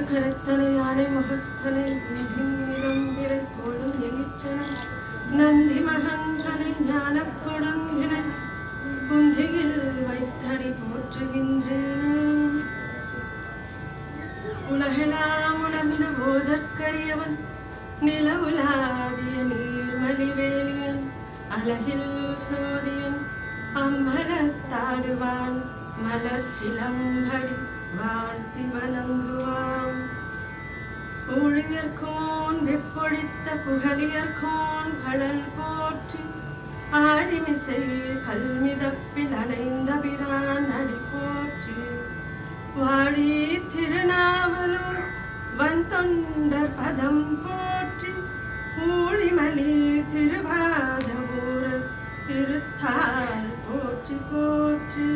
கரத்தனை யானை முகத்தனை நிறம்பிரை போலும் எயிற்றனை நந்தி மகந்தனை ஞான கொடுந்தினை புந்தியில் வைத்தடி போற்றுகின்றேன். உலகெல்லாம் உணர்ந்து போதற்கரியவன் நிலவுலாவிய நீர்மலிவேலியன் அழகில் சோதியன் அம்பலத்தாடுவான் மலர் சிலம்படி வாழ்த்தி வணங்குவான். ஊழியர்கோன் வெப்பொழித்த புகழியர்கோன் கடல் போற்றி ஆழிமிசை கல்மிதப்பில் அணைந்த பிரான் அடி போற்றி. வாழி திருநாவலூர் வந்தொண்டர் பதம் போற்றி ஊழிமலி திருவாதவூர திருத்தால் போற்றி போற்றி.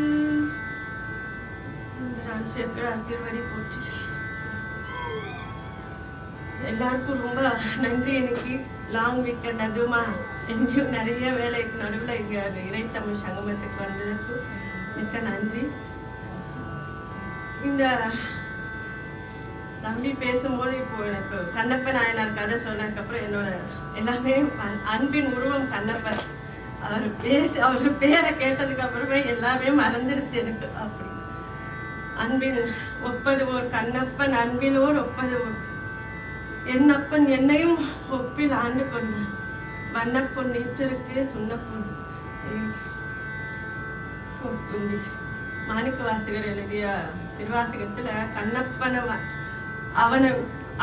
சேக்கடார் திருவடி போற்றி. எல்லாருக்கும் ரொம்ப நன்றி. எனக்கு லாங் வீக்கெண்ட் அதுமா எங்கேயும் நிறைய வேலைக்கு நடுவில் இங்கே இறைத்தமிழ் சங்கமத்துக்கு வந்ததுக்கு மிக்க நன்றி. இந்த தம்பி பேசும்போது இப்போ எனக்கு கண்ணப்ப நாயனார் கதை சொன்னதுக்கப்புறம் என்னோட எல்லாமே அன்பின் உருவம் கண்ணப்பர். அவர் பேரை கேட்டதுக்கு அப்புறமே எல்லாமே மறந்துடுச்சு எனக்கு. அப்படி அன்பின் ஒப்பது ஓர் கண்ணப்பன் அன்பிலோர் ஒப்பது ஓர் என்னப்பன் என்னையும் ஒப்பில் ஆண்டு கொண்ட வண்ணப்பொன் நீற்றிருக்கே சுண்ணப்பொன் தும்பி. மாணிக்க வாசகர் எழுதிய திருவாசகத்துல கண்ணப்பன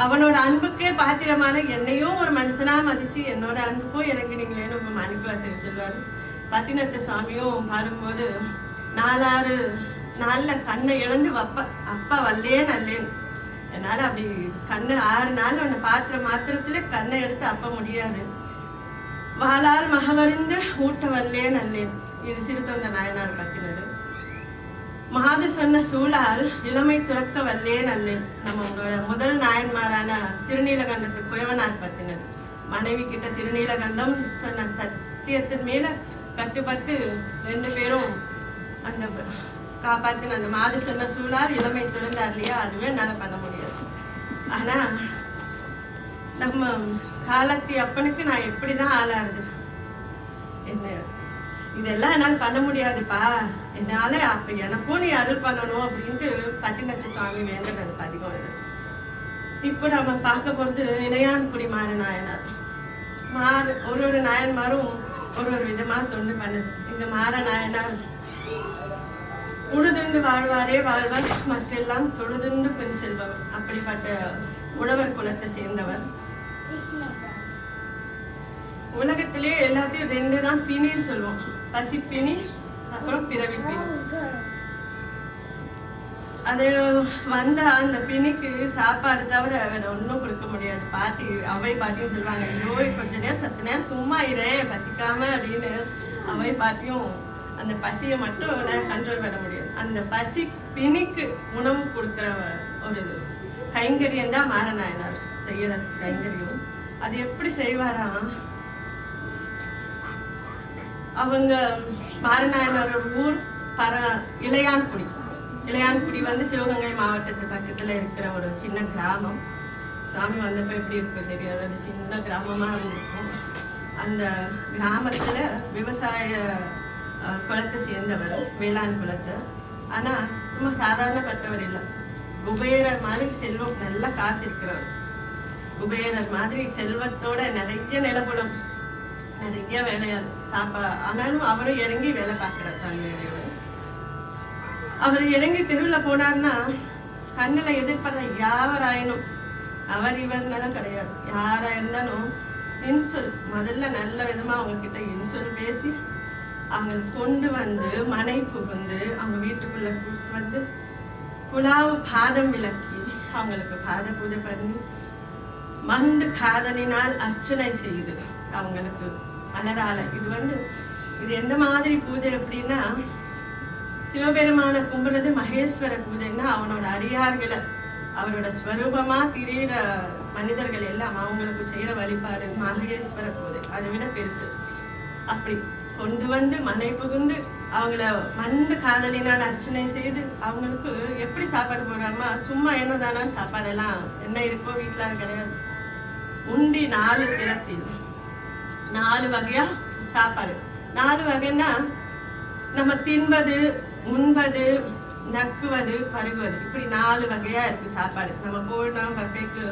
அவனோட அன்புக்கே பாத்திரமான என்னையும் ஒரு மனுஷனா மதிச்சு என்னோட அன்புக்கும் இறங்கினீங்களேன்னு மாணிக்க வாசகர் சொல்வாரு. பட்டினத்து சுவாமியும் பாடும்போது 4-6 நாள்ல கண்ணை இழந்து அப்பா வல்லே நல்லேன்னு. என்னால அப்படி கண்ணை 6 நாள் உன்னை பாத்திர மாத்திரத்துல கண்ணை எடுத்து அப்ப முடியாது. வாளால் மகவறிந்து ஊட்ட வல்லே நல்லேன். இது சிறுத்தொண்ட நாயனார் பத்தினது. மாது சொன்ன சூழால் இளமை துறக்க வல்லே நல்லேன். நம்மளோட முதல் நாயன்மாரான திருநீலகண்டத்து குயவனார் பத்தினது. மனைவி கிட்ட திருநீலகண்டம் சொன்ன சத்தியத்தின் மேல கட்டுப்பட்டு 2 பேரும் அந்த காப்பாத்தின அந்த மாது சொன்ன சூழால் இளமை துறந்தார் இல்லையா, அதுவே என்னால பண்ண முடியாது. ஆனா நம்ம காலத்தி அப்பனுக்கு நான் எப்படிதான் ஆளாருது. என்ன இதெல்லாம் என்னால பண்ண முடியாதுப்பா, என்னால அப்ப எனக்கும் நீ அருள் பண்ணணும் அப்படின்ட்டு பட்டினத்து சுவாமி வேண்டது பதிகம் இது. இப்போ நம்ம பார்க்க போறது இளையான்குடி மாற நாயனார். ஒரு நாயன்மாரும் ஒரு விதமா தொண்டு பண்ணுது. இங்க மாற நாயனார் உழுதுண்டு வாழ்வாரே வாழ்வார் மற்றெல்லாம் தொழுதுண்டு பெண் செல்பவர். அப்படிப்பட்ட உழவர் குலத்தை சேர்ந்தவர். உலகத்திலே எல்லாத்தையும் 2 தான் பிணின்னு சொல்லுவோம். பசிப்பிணி அப்புறம் பிறவி பிணி. அது வந்த அந்த பிணிக்கு சாப்பாடு தவிர வேற ஒன்றும் கொடுக்க முடியாது. அவை பாட்டியும் சொல்லுவாங்க, நோய் கொஞ்ச நேரம் சத்து நேரம் சும்மா இரேன் பசிக்காம அப்படின்னு. அவை பாட்டியும் அந்த பசியை மட்டும் கண்ட்ரோல் பண்ண முடியாது. அந்த பசி பிணிக்கு உணவு கொடுக்குற ஒரு கைங்கரியம் தான் மாரநாயனார் செய்யற கைங்கரியம். அது எப்படி செய்வாராம், அவங்க மாரநாயனார் ஊர் இளையான்குடி. இளையான்குடி வந்து சிவகங்கை மாவட்டத்து பக்கத்துல இருக்கிற ஒரு சின்ன கிராமம். சாமி வந்தப்ப எப்படி இருக்கும் தெரியாது, அது சின்ன கிராமமா இருக்கும். அந்த கிராமத்துல விவசாய குலத்தை சேர்ந்தவர், வேளாண் குலத்தை. ஆனா சும்மா சாதாரணப்பட்டவர் இல்லை, குபேரர் மாதிரி செல்வம், நல்ல காசு இருக்கிறவர். குபேரர் மாதிரி செல்வத்தோட நிறைய நிலப்புலம், நிறைய வேலையார் ஆனாலும் அவரும் இறங்கி வேலை பார்க்கிறார். தன்மையோட அவர் இறங்கி தெருவில் போனார்னா கண்ணில் எதிர்பார்த்த யாவராயினும், அவர் இவர்னாலும் கிடையாது, யாரா இருந்தாலும் இன்சொல் முதல்ல நல்ல விதமா அவங்க கிட்ட இன்சொல் பேசி அவங்க கொண்டு வந்து மனை புகுந்து அவங்க வீட்டுக்குள்ள வந்து குலாவு பாதம் விளக்கி அவங்களுக்கு பாத பூஜை பண்ணி மந்து காதலினால் அர்ச்சனை செய்து அவங்களுக்கு மலரால. இது எந்த மாதிரி பூஜை அப்படின்னா, சிவபெருமான கும்பிடுறது மகேஸ்வர பூஜைன்னா அவனோட அடியார்களை அவரோட ஸ்வரூபமா திரியிற மனிதர்கள் எல்லாம் அவங்களுக்கு செய்யற வழிபாடு மகேஸ்வர பூஜை. அதை விட பெருசு. அப்படி கொண்டு வந்து மனை புகுந்து அவங்கள மண்டு காதலினால் அர்ச்சனை செய்து அவங்களுக்கு எப்படி சாப்பாடு போடுறாமா, சும்மா என்னதானா சாப்பாடெல்லாம் என்ன இருக்கோ வீட்டில் கிடையாது. உண்டி 4 திறத்தில் 4 வகையா சாப்பாடு. 4 வகைன்னா நம்ம தின்பது, உண்பது, நக்குவது, பருகுவது, இப்படி 4 வகையா இருக்கு சாப்பாடு. நம்ம போனோம் பர்ஃபெக்ட்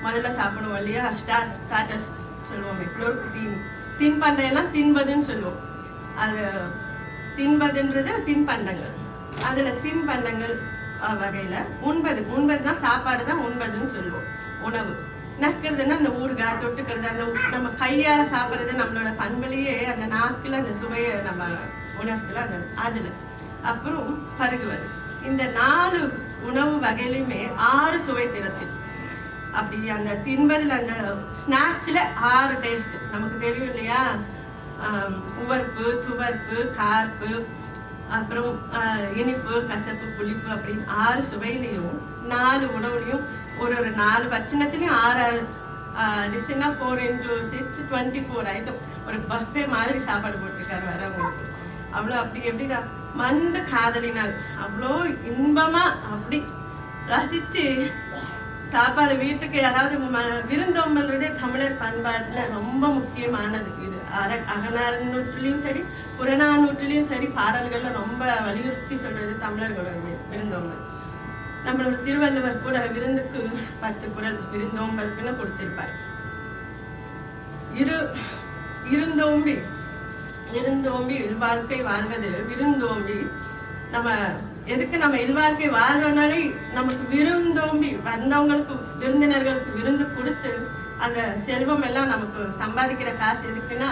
முதல்ல சாப்பிடுவோம் இல்லையா, ஸ்டார்டர்ஸ் சொல்லுவோம். தின்பண்டையெல்லாம் தின்பதுன்னு சொல்லுவோம். அது தின்பதுன்றது தின்பண்டங்கள். அதுல தின்பண்டங்கள் வகையில உண்பது தான் சாப்பாடு தான் உண்பதுன்னு சொல்லுவோம். உணவு. நக்கிறதுன்னா அந்த ஊறுகாய் தொட்டுக்கிறது, அந்த நம்ம கையால சாப்பிட்றது நம்மளோட பண்புலயே அந்த நாக்குல அந்த சுவையை நம்ம உணர்வுல அந்த அதுல. அப்புறம் பருகுவது. இந்த 4 உணவு வகையிலுமே 6 சுவை திறத்தில். அப்படி அந்த தின்பதில் அந்த ஸ்நாக்ஸ்ல 6 டேஸ்ட் நமக்கு தெரியும் இல்லையா, உவர்ப்பு, துவர்ப்பு, கார்ப்பு, அப்புறம் இனிப்பு, கசப்பு, புளிப்பு, அப்படின்னு 6 சுவையிலையும் 4 உணவுலையும் ஒரு 4 பட்சணத்துலையும் 6 டிஷ்னா 4 into 6 24 ஐட்டம். ஒரு பஃபே மாதிரி சாப்பாடு போட்டிருக்காரு வரவங்களுக்கு. அவ்வளோ அப்படி எப்படின்னா மண்டு காதலினால் அவ்வளோ இன்பமா அப்படி ரசிச்சு சாப்பாடு. வீட்டுக்கு யாராவது விருந்தோம்பல்றதே தமிழர் பண்பாட்டுல ரொம்ப முக்கியமானது. இது அகநானூற்றிலையும் சரி புறநானூற்றிலையும் சரி பாடல்கள்ல ரொம்ப வலியுறுத்தி சொல்றது தமிழர்களோட விருந்தோம்பல். நம்மளோட திருவள்ளுவர் கூட விருந்துக்கு 10 குறள் விருந்தோம்பலுக்குன்னு கொடுத்திருப்பார். இருந்தோம்பி இல்வாழ்க்கை வாழ்வது விருந்தோம்பி. நம்ம எதுக்கு நம்ம இல்வாழ்க்கை வாழ்றோம்னாலே நமக்கு விருந்தோம்பி வந்தவங்களுக்கு விருந்தினர்களுக்கு விருந்து கொடுத்து அந்த செல்வம் எல்லாம் நமக்கு சம்பாதிக்கிற காசு எதுக்குன்னா,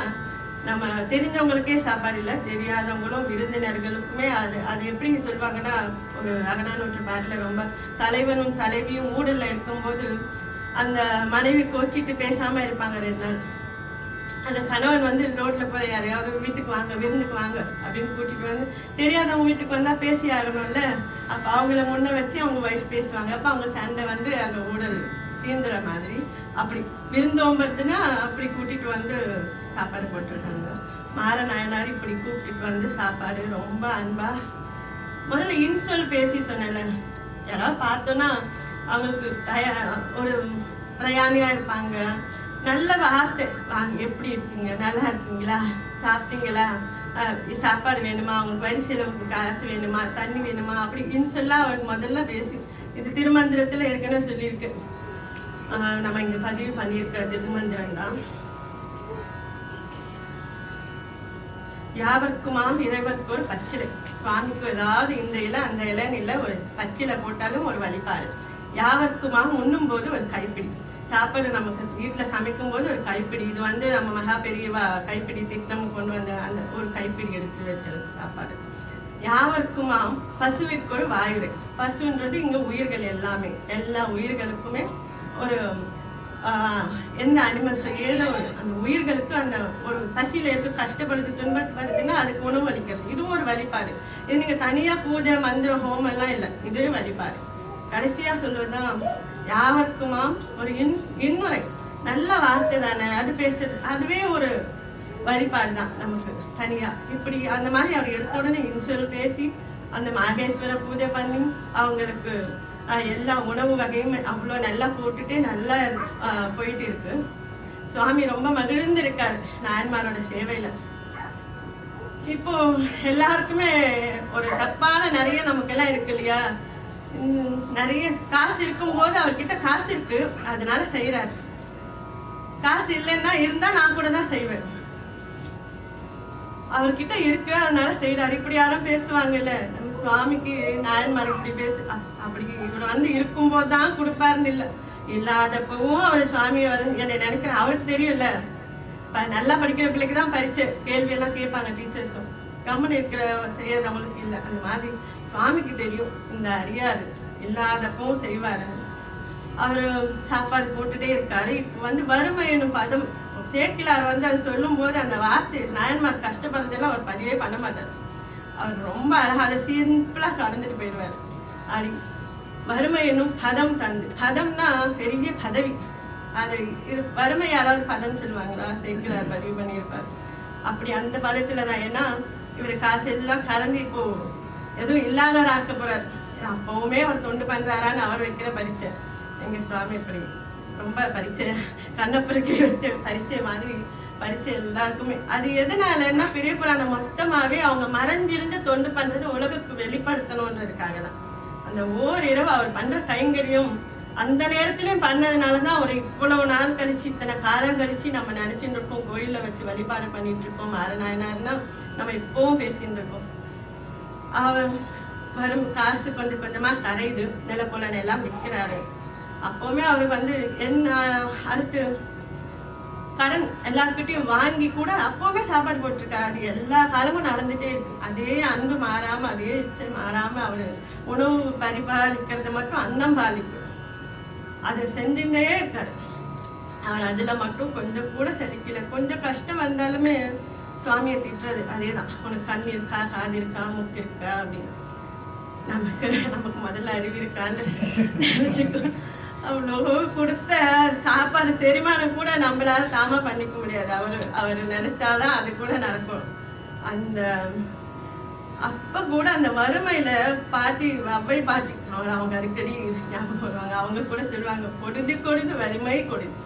நம்ம தெரிஞ்சவங்களுக்கே சாப்பாடு இல்லை, தெரியாதவங்களும் விருந்தினர்களுக்குமே அது எப்படி சொல்லுவாங்கன்னா, ஒரு அகநானூற்று பாட்டுல ரொம்ப தலைவனும் தலைவியும் ஊடல்ல இருக்கும்போது அந்த மனைவி கோச்சிட்டு பேசாம இருப்பாங்க 2 நாள். அந்த கணவன் வந்து ரோட்ல போற யாரையாவது வீட்டுக்கு வாங்க, விருந்துக்கு வாங்க அப்படின்னு கூட்டிட்டு வந்து, தெரியாதவங்க வீட்டுக்கு வந்தா பேசி ஆகணும்ல, அப்ப அவங்கள முன்ன வச்சு அவங்க வைஃப் பேசுவாங்க. அப்ப அவங்க சண்டை வந்து அந்த ஊடல் தீந்துற மாதிரி. அப்படி விருந்தோம்பத்துனா அப்படி கூட்டிட்டு வந்து சாப்பாடு போட்டுருக்காங்க. மாற நாயனார் இப்படி கூப்பிட்டு வந்து சாப்பாடு ரொம்ப அன்பா. முதல்ல இன்சொல் பேசி சொன்னல, யாராவது பார்த்தோன்னா அவங்களுக்கு ஒரு பிரயாணியா இருப்பாங்க, நல்ல வார்த்தை வாங்க, எப்படி இருக்கீங்க, நல்லா இருக்கீங்களா, சாப்பிட்டீங்களா, சாப்பாடு வேணுமா, அவங்களுக்கு வரி செலவுக்கு காசு வேணுமா, தண்ணி வேணுமா, அப்படி இன்சொல்லா அவருக்கு முதல்ல பேசி. இது திருமந்திரத்துல ஏற்கனவே சொல்லியிருக்கு. நம்ம இங்க பதிவு பண்ணியிருக்கிற திருமந்திரம் தான். யாவர்க்குமாம் இறைவருக்கு ஒரு பச்சிலை. சுவாமிக்கு ஏதாவது இந்த இலை அந்த இலைன்னு இல்லை, ஒரு பச்சிலை போட்டாலும் ஒரு வழிபாடு. யாவர்க்குமாம் உண்ணும் போது ஒரு கைப்பிடி சாப்பாடு. நமக்கு வீட்டுல சமைக்கும் போது ஒரு கைப்பிடி. இது வந்து நம்ம மகா பெரியவா கைப்பிடி திட்டம் கொண்டு வந்த அந்த ஒரு கைப்பிடி எடுத்து வச்சது சாப்பாடு. யாவர்க்குமாம் பசுவிற்கு ஒரு வாயுரை. பசுன்றது இங்க உயிர்கள் எல்லாமே, எல்லா உயிர்களுக்குமே ஒரு எந்த அனிமல்ஸோ ஏதோ அந்த உயிர்களுக்கு அந்த ஒரு பசியில இருக்கு, கஷ்டப்படுது, துன்பப்படுதுன்னா அதுக்கு உணவு அளிக்கிறது. இதுவும் ஒரு வழிபாடு. இது நீங்க தனியா பூஜை மந்திரம் ஹோமம் எல்லாம் இல்லை, இதுவே வழிபாடு. கடைசியா சொல்றதுதான் யாவர்க்குமாம் ஒரு இன்னுரை. நல்ல வார்த்தை தானே அது பேசுறது, அதுவே ஒரு வழிபாடு தான் நமக்கு தனியா. இப்படி அந்த மாதிரி அவர் எடுத்த உடனே இன்சொல் பேசி அந்த மாகேஸ்வர பூஜை பண்ணி அவங்களுக்கு எல்லா உணவு வகையும் அவ்வளோ நல்லா போட்டுட்டு நல்லா போயிட்டு இருக்கு. சுவாமி ரொம்ப மகிழ்ந்திருக்காரு நாயன்மாரோட சேவையில. இப்போ எல்லாருக்குமே ஒரு தப்பான நிறைய நமக்கெல்லாம் இருக்கு இல்லையா, நிறைய காசு இருக்கும் போது அவர்கிட்ட காசு இருக்கு அதனால செய்யறாரு, காசு இல்லைன்னா இருந்தா நான் கூட தான் செய்வேன், அவர்கிட்ட இருக்கு அதனால செய்யறாரு. இப்படி யாரும் பேசுவாங்கல்ல, சுவாமிக்கு நாயன்மார் இப்படி பேசு, அப்படி இவர் வந்து இருக்கும்போது தான் கொடுப்பாருன்னு இல்லை, இல்லாதப்பவும் அவர் சுவாமியை என்னை நினைக்கிறேன். அவருக்கு தெரியும்ல, நல்லா படிக்கிற பிள்ளைக்கு தான் பரிச்சை கேள்வி எல்லாம் கேட்பாங்க டீச்சர்ஸும், கம்மன் இருக்கிற செய்யறவங்களுக்கு இல்லை. அந்த மாதிரி சுவாமிக்கு தெரியும் இந்த அறியாரு, இல்லாதப்பவும் செய்வாரு. அவரு சாப்பாடு போட்டுட்டே இருக்காரு. இப்போ வந்து வறுமை எனும் பதம் சேக்கிலார் வந்து அது சொல்லும் போது அந்த வார்த்தை நாயன்மார் கஷ்டப்படுறதெல்லாம் அவர் பதிவே பண்ண மாட்டார். அவர் ரொம்ப அழகா அதை சிம்பிளா கடந்துட்டு போயிடுவார். அப்படி வறுமை என்னும் பதம் தந்து, பதம்னா பெரிய பதவி, அது இது வறுமை யாராவது பதம் சொல்லுவாங்களா, சேக்கிலார் பதிவு பண்ணியிருப்பார். அப்படி அந்த பதத்துலதான். ஏன்னா இவர் காசு எல்லாம் கறந்து இப்போ எதுவும் இல்லாதவர் ஆக்க போறாரு. அப்பவுமே அவர் தொண்டு பண்றாரான்னு அவர் வைக்கிற பரீட்சை. எங்க சுவாமி இப்படி ரொம்ப பரீட்சை கண்ணப்பருக்கு வச்ச பரீட்சை மாதிரி பரீட்சை எல்லாருக்குமே. அது எதனாலன்னா பெரிய புராணம் மொத்தமாவே அவங்க மறைஞ்சிருந்து தொண்டு பண்றது உலகுக்கு வெளிப்படுத்தணுன்றதுக்காக தான். அந்த ஓரிரவு அவர் பண்ற கைங்கரியம் அந்த நேரத்திலயும் பண்ணதுனாலதான் அவர் இவ்வளவு நாள் கழிச்சு இத்தனை காலம் கழிச்சு நம்ம நினைச்சுட்டு இருக்கோம். கோயில்ல வச்சு வழிபாடு பண்ணிட்டு இருக்கோம். மாறநாயனார்னா நம்ம இப்பவும் பேசிட்டு இருக்கோம். அவர் வரும் காசு கொஞ்சம் கொஞ்சமா கரையுது. நிலப்பொலன் எல்லாம் விற்கிறாரு. அப்பவுமே அவருக்கு என்ன அடுத்து கடன் எல்லார்கிட்டையும் வாங்கி கூட அப்பவுமே சாப்பாடு போட்டிருக்காரு. அது எல்லா காலமும் நடந்துட்டே இருக்கு. அதே அன்பு மாறாம, அதே இச்சை மாறாம அவரு உணவு பரிபாலிக்கிறது மட்டும் அன்னம் பாலிப்பு அது செஞ்சுட்டே இருக்காரு. அவர் அதுல மட்டும் கொஞ்சம் கூட செலுக்கல. கொஞ்சம் கஷ்டம் வந்தாலுமே சுவாமியை திட்டுறது அதேதான். உனக்கு கண் இருக்கா, காது இருக்கா, மூக்கு இருக்கா அப்படின்னு. நமக்கு முதல்ல அறிவு இருக்கான்னு நினைச்சுக்கோ. அவ்வளோ கொடுத்த சாப்பாடு செரிமானம் கூட நம்மளால தாமா பண்ணிக்க முடியாது. அவரு நினைச்சாதான் அது கூட நடக்கும். அந்த அப்ப கூட அந்த வறுமையில பாட்டி அவ்வை பாட்டி அவங்க அடிக்கடி ஞாபகம் வருவாங்க. அவங்க கூட சொல்லுவாங்க, கொடிது கொடிது வறுமை கொடிது,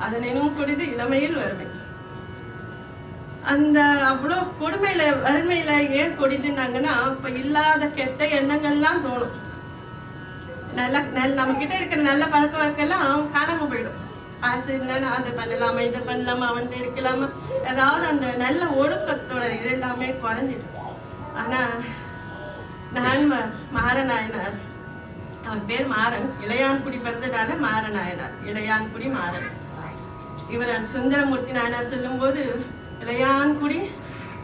அதனும் கொடிது இளமையில் வறுமை. அந்த அவ்வளோ கொடுமையில வறுமையில ஏன் கொடிதுன்னாங்கன்னா இப்ப இல்லாத கெட்ட எண்ணங்கள்லாம் தோணும். நம்ம கிட்ட இருக்கிற நல்ல பழக்க வழக்கெல்லாம் காணாம போயிடும். ஆசை என்னன்னா அதை பண்ணலாமா, இதை பண்ணலாமா, அவன் இருக்கலாமா, ஏதாவது அந்த நல்ல ஒழுக்கத்தோட இது எல்லாமே குறைஞ்சிடும். ஆனா மாறநாயனார், அவர் பேர் மாறன், இளையான்குடி பிறந்ததால மாறநாயனார், இளையான்குடி மாறன். இவர் சுந்தரமூர்த்தி நாயனார் சொல்லும் போது இளையான்குடி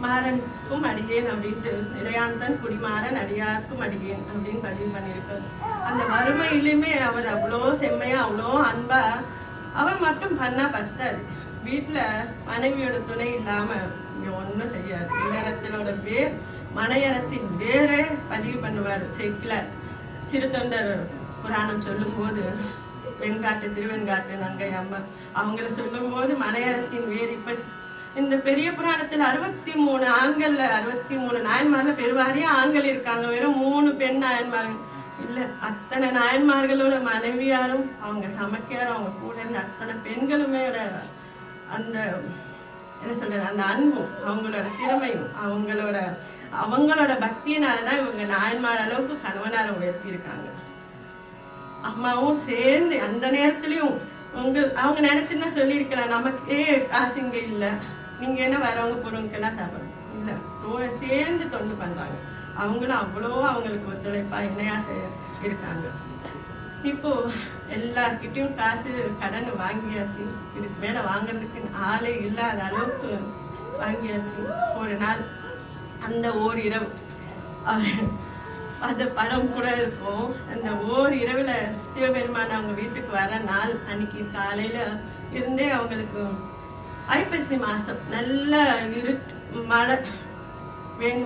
மாறனுக்கும் அடியேன் அப்படின்ட்டு, இளையான் தான் குடிமாறன் அடியாருக்கும் அடியேன் அப்படின்னு பதிவு பண்ணியிருக்காரு. அந்த வறுமையிலுமே அவர் அவ்வளோ செம்மையா அவ்வளோ அன்பா அவர் மட்டும் பண்ணா பத்தாது. வீட்டுல மனைவியோட துணை இல்லாம இங்க ஒண்ணும் செய்யாது. இல்லறத்தினோட வேர் மனையறத்தின் வேரே பதிவு பண்ணுவார் செக்கிலார். சிறு தொண்டர் புராணம் சொல்லும் போது வெண்காட்டு திருவெண்காட்டு நங்கை அம்மா அவங்கள சொல்லும் போது மனையறத்தின் வேர் இப்ப இந்த பெரிய புராணத்துல 63 ஆண்கள்ல 63 நாயன்மார்ல பெருவாரியா ஆண்கள் இருக்காங்க. வெறும் 3 பெண் நாயன்மார்கள் இல்ல. அத்தனை நாயன்மார்களோட மனைவியாரும் அவங்க சமைக்காரும் அவங்க கூட இருந்த அத்தனை பெண்களுமே அந்த என்ன சொல்றது அந்த அன்பும் அவங்களோட திறமையும் அவங்களோட பக்தியினாலதான் இவங்க நாயன்மார் அளவுக்கு கணவனார உயர்த்தி இருக்காங்க. அம்மாவும் சேர்ந்து அந்த நேரத்திலயும் அவங்க நினைச்சுன்னா சொல்லியிருக்கலாம், நமக்கே காசு இங்க இல்ல, நீங்க என்ன வரவங்க போறவங்கெல்லாம் சாப்பிடணும் இல்ல, சேர்ந்து தொண்டு பண்றாங்க. அவங்களும் அவ்வளோ அவங்களுக்கு ஒத்துழைப்பா இணையா இருக்காங்க. இப்போ எல்லார்கிட்டையும் காசு கடன் வாங்கியாச்சு. இதுக்கு மேல வாங்குறதுக்கு ஆளே இல்லாத அளவுக்கு வாங்கியாச்சு. ஒரு நாள் அந்த ஓரிரவு அந்த படம் கூட இருக்கும். அந்த ஓரிரவுல சிவபெருமான் அவங்க வீட்டுக்கு வர நாள் அன்னைக்கு காலையில இருந்தே அவங்களுக்கு ஐப்பசி மாசம் நல்ல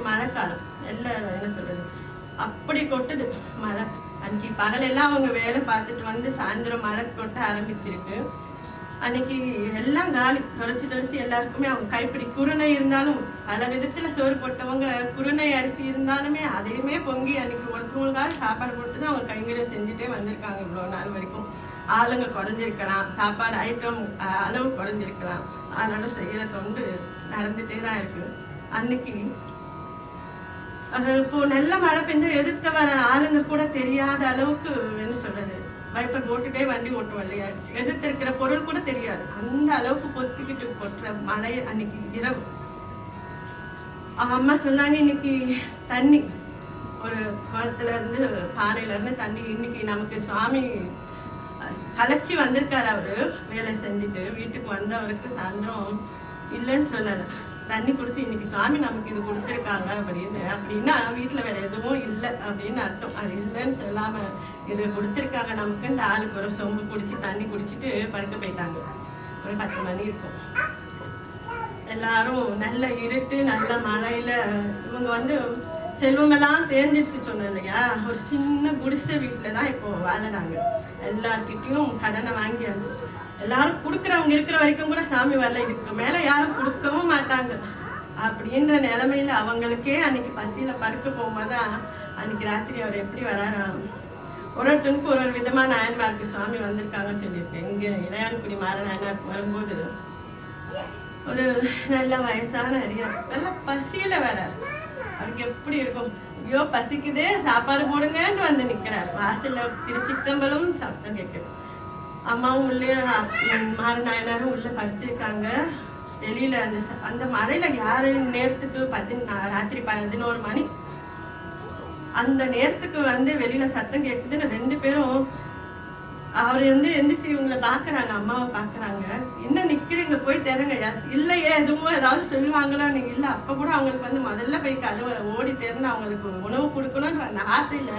மழைக்காலம் எல்லாம் என்ன சொல்றது அப்படி கொட்டுது மழை. அன்னைக்கு பகலெல்லாம் அவங்க வேலை பார்த்துட்டு சாயந்தரம் மழை கொட்ட ஆரம்பிச்சிருக்கு. அன்னைக்கு எல்லாம் காலி தொலைச்சி எல்லாருக்குமே அவங்க கைப்பிடி குருணை இருந்தாலும் பல விதத்துல சோறு போட்டவங்க குருணை அரிசி இருந்தாலுமே அதையுமே பொங்கி அன்னைக்கு ஒருத்தவங்களுக்காக சாப்பாடு போட்டுதான் அவங்க கைங்கரியம் செஞ்சுட்டே வந்திருக்காங்க. இவ்வளவு நாள் வரைக்கும் ஆளுங்க குறைஞ்சிருக்கலாம், சாப்பாடு ஐட்டம் அளவு குறைஞ்சிருக்கலாம், அதனால செய்யற தொண்டு நடந்துட்டே தான் இருக்கு. அன்னைக்கு இப்போ நல்ல மழை பெஞ்சு எதிர்த்து வர ஆளுங்க கூட தெரியாத அளவுக்கு என்ன சொல்றது வைப்பர் போட்டுட்டே வண்டி ஓட்டுவோம் இல்லையா, எதிர்த்து இருக்கிற பொருள் கூட தெரியாது, அந்த அளவுக்கு பொத்திக்கிட்டு போட்டுற மழை அன்னைக்கு இரவு. அம்மா சொன்னாங்க, இன்னைக்கு தண்ணி ஒரு குளத்துல இருந்து பானையில இருந்து தண்ணி இன்னைக்கு நமக்கு சுவாமி களைச்சி வந்திருக்காரு. அவரு வேலை செஞ்சுட்டு வீட்டுக்கு வந்தவருக்கு சாயந்தரம் இல்லைன்னு சொல்லல, தண்ணி கொடுத்து இன்னைக்கு சுவாமி நமக்கு இது கொடுத்துருக்காங்க அப்படின்னா வீட்டுல வேற எதுவும் இல்லை அப்படின்னு அர்த்தம். அது இல்லைன்னு சொல்லாம இது கொடுத்துருக்காங்க நமக்குன்னு ஆளுக்கு ஒரு சொம்பு குடிச்சு தண்ணி குடிச்சிட்டு படுக்க போயிட்டாங்க. ஒரு 10 மணி இருக்கும். எல்லாரும் நல்ல இருட்டு நல்ல மழையில இவங்க செல்வமெல்லாம் தேர்ந்துடுச்சு சொன்னோம் இல்லையா, ஒரு சின்ன குடிசை வீட்டுலதான் இப்போ வாழறாங்க. எல்லார்கிட்டையும் கடனை வாங்கியாச்சு. எல்லாரும் கொடுக்குறவங்க இருக்கிற வரைக்கும் கூட சாமி வரல, இதுக்கு மேல யாரும் கொடுக்கவும் மாட்டாங்க. அப்படின்ற நிலைமையில அவங்களுக்கே அன்னைக்கு பசியில படுக்க போகும்போதுதான் அன்னைக்கு ராத்திரி அவர் எப்படி வராராம். ஒருத்தனுக்கு ஒரு விதமா நாயன்மாருக்கு சுவாமி வந்திருக்காங்க சொல்லியிருக்கேன். இங்க இளையான்குடி மாற நாயனாருக்கு வரும்போது ஒரு நல்ல வயசான அடியார் நல்ல பசியில வராரு. அவருக்கு எப்படி இருக்கும், ஐயோ பசிக்குதே சாப்பாடு போடுங்கன்னு வந்து நிக்கிறாரு. வாசல்ல திருச்சிற்றம்பலம் சத்தம் கேட்குது. அம்மாவும் உள்ளே மாற நாயனாரும் உள்ள படுத்திருக்காங்க. வெளியில அந்த மழையில யாரு நேரத்துக்கு ராத்திரி 11 மணி அந்த நேரத்துக்கு வந்து வெளியில சத்தம் கேட்குதுன்னு 2 பேரும் அவர் எந்திரிச்சு இவங்களை பாக்குறாங்க, அம்மாவை பாக்குறாங்க. என்ன நிக்கிறீங்க, போய் திறங்க. இல்லையே எதுவும் ஏதாவது சொல்லுவாங்களோ நீங்க. இல்ல அப்ப கூட அவங்களுக்கு வந்து முதல்ல போய் கதவை ஓடி திறந்து அவங்களுக்கு உணவு கொடுக்கணும்ன்ற அந்த ஆசையில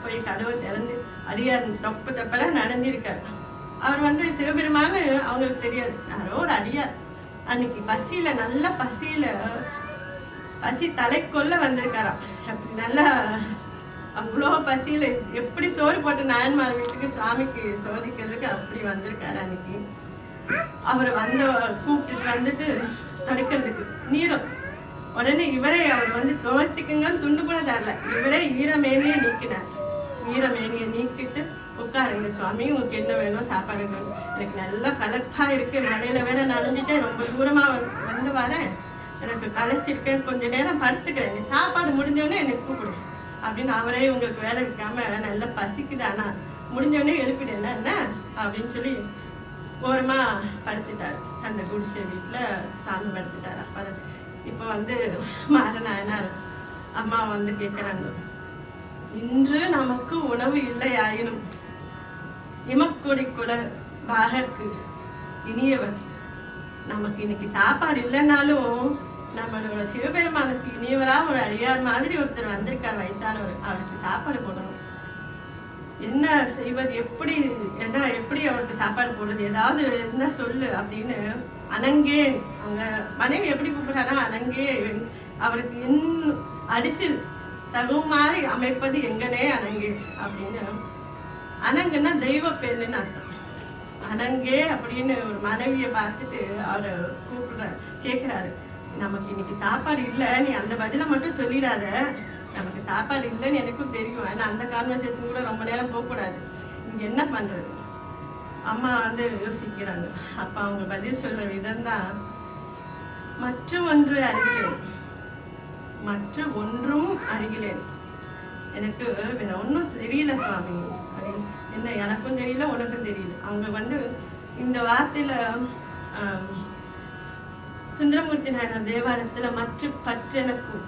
போய் கதவை திறந்து அடியார் தப்பெல்லாம் நடந்திருக்காரு. அவர் வந்து சிவபெருமான்னு அவங்களுக்கு தெரியாது, யாரோ ஒரு அடியார். அன்னைக்கு பசியில நல்ல பசியில பசி தலைக்கொள்ள வந்திருக்காராம். அப்படி நல்லா அவ்வளோ பசியில எப்படி சோறு போட்டு நாயன்மார் வீட்டுக்கு சுவாமிக்கு சோதிக்கிறதுக்கு அப்படி வந்திருக்காரு. அன்னைக்கு அவர் கூப்பிட்டுட்டு வந்துட்டு தடுக்கிறதுக்கு நீரம் உடனே இவரே அவர் வந்து தோட்டிக்குங்க துண்டு கூட தரல. இவரே ஈரமேனியை நீக்கினார். ஈரமேனியை நீக்கிட்டு உட்காருங்க சுவாமி, உங்களுக்கு என்ன வேணும் சாப்பாடு வேணும். எனக்கு நல்லா கலப்பா இருக்கு, மழையில வேற நனைஞ்சிட்டேன், ரொம்ப தூரமா வந்து வரேன், எனக்கு களைச்சிருக்கேன், கொஞ்ச நேரம் படுத்துக்கிறேன், நீ சாப்பாடு முடிஞ்சோடனே எனக்கு கூப்பிடு அப்படின்னு அவரே உங்களுக்கு வேலை வைக்காம நல்லா பசிக்குதானா முடிஞ்சோடனே எழுப்பிடுங்க என்ன அப்படின்னு சொல்லி ஓரமா படுத்துட்டாரு. அந்த குடிசை வீட்டுல சாமி படுத்துட்டாரு. அப்ப இப்ப வந்து மாறனாயனார் அம்மா வந்து கேட்கிறாங்க, இன்று நமக்கு உணவு இல்லை ஆயினும் இமக்குடி குல பாகற்கு இனியவர், நமக்கு இன்னைக்கு சாப்பாடு இல்லைன்னாலும் நம்மளோட சிவபெருமானுக்கு இனியவரா ஒரு அடியார் மாதிரி ஒருத்தர் வந்திருக்கார், வயசானவர், அவருக்கு சாப்பாடு போடணும். என்ன செய்வது, எப்படி அவருக்கு சாப்பாடு போடுறது, ஏதாவது இருந்தா சொல்லு அப்படின்னு அனங்கேன். அவங்க மனைவி எப்படி கூப்பிடுறாரா, அனங்கே அவருக்கு அடிசில் தகுமாறி அமைப்பது எங்கனே அனங்கே அப்படின்னு. அனங்கன்னா தெய்வ பெண்ணுன்னு அர்த்தம். அனங்கே அப்படின்னு ஒரு மனைவியை பார்த்துட்டு அவரை கேட்கிறாரு, நமக்கு இன்னைக்கு சாப்பாடு இல்லை, நீ அந்த பதில மட்டும் சொல்லிடாத, நமக்கு சாப்பாடு இல்லைன்னு எனக்கும் தெரியும், ஏன்னா அந்த கான்வர்சேஷன் கூட ரொம்ப நேரம் போகக்கூடாது, இங்க என்ன பண்றது. அம்மா வந்து யோசிக்கிறாங்க. அப்ப அவங்க பதில் சொல்ற விதம் தான், மற்ற ஒன்று அறிகிறேன், மற்ற ஒன்றும் அறிகிறேன், எனக்கு வேற ஒன்றும் தெரியல சுவாமி அப்படின்னு. என்ன எனக்கும் தெரியல உனக்கும் தெரியல. அவங்க வந்து இந்த வார்த்தையில சுந்தரமூர்த்தி நாயனார் தேவாரத்துல மற்ற பற்றெனக்கும்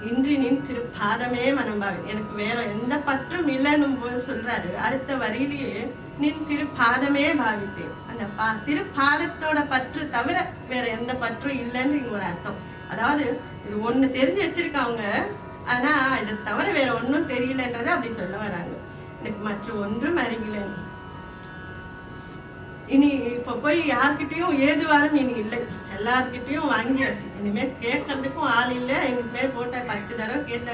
இன்றினின் திருப்பாதமே மனம்பாவி, எனக்கு வேற எந்த பற்றும் இல்லைன்னும் போது சொல்றாரு. அடுத்த வரியிலேயே நின் திருப்பாதமே பாவித்தேன், அந்த திருப்பாதத்தோட பற்று தவிர வேற எந்த பற்றும் இல்லைன்னு இங்க ஒரு அர்த்தம். அதாவது இது ஒண்ணு தெரிஞ்சு வச்சிருக்காங்க, ஆனா இதை தவிர வேற ஒன்றும் தெரியலன்றதை அப்படி சொல்ல வராங்க. எனக்கு மற்ற ஒன்றும் அறிகிறேன். இனி இப்ப போய் யார்கிட்டயும் ஏதுவாரும் இனி இல்லை, எல்லார்கிட்டையும் வாங்கியாச்சு. இனிமேல் கேட்கறதுக்கும் ஆள் இல்லை. எங்க மேல் போட்ட 10 தடவை கேட்ட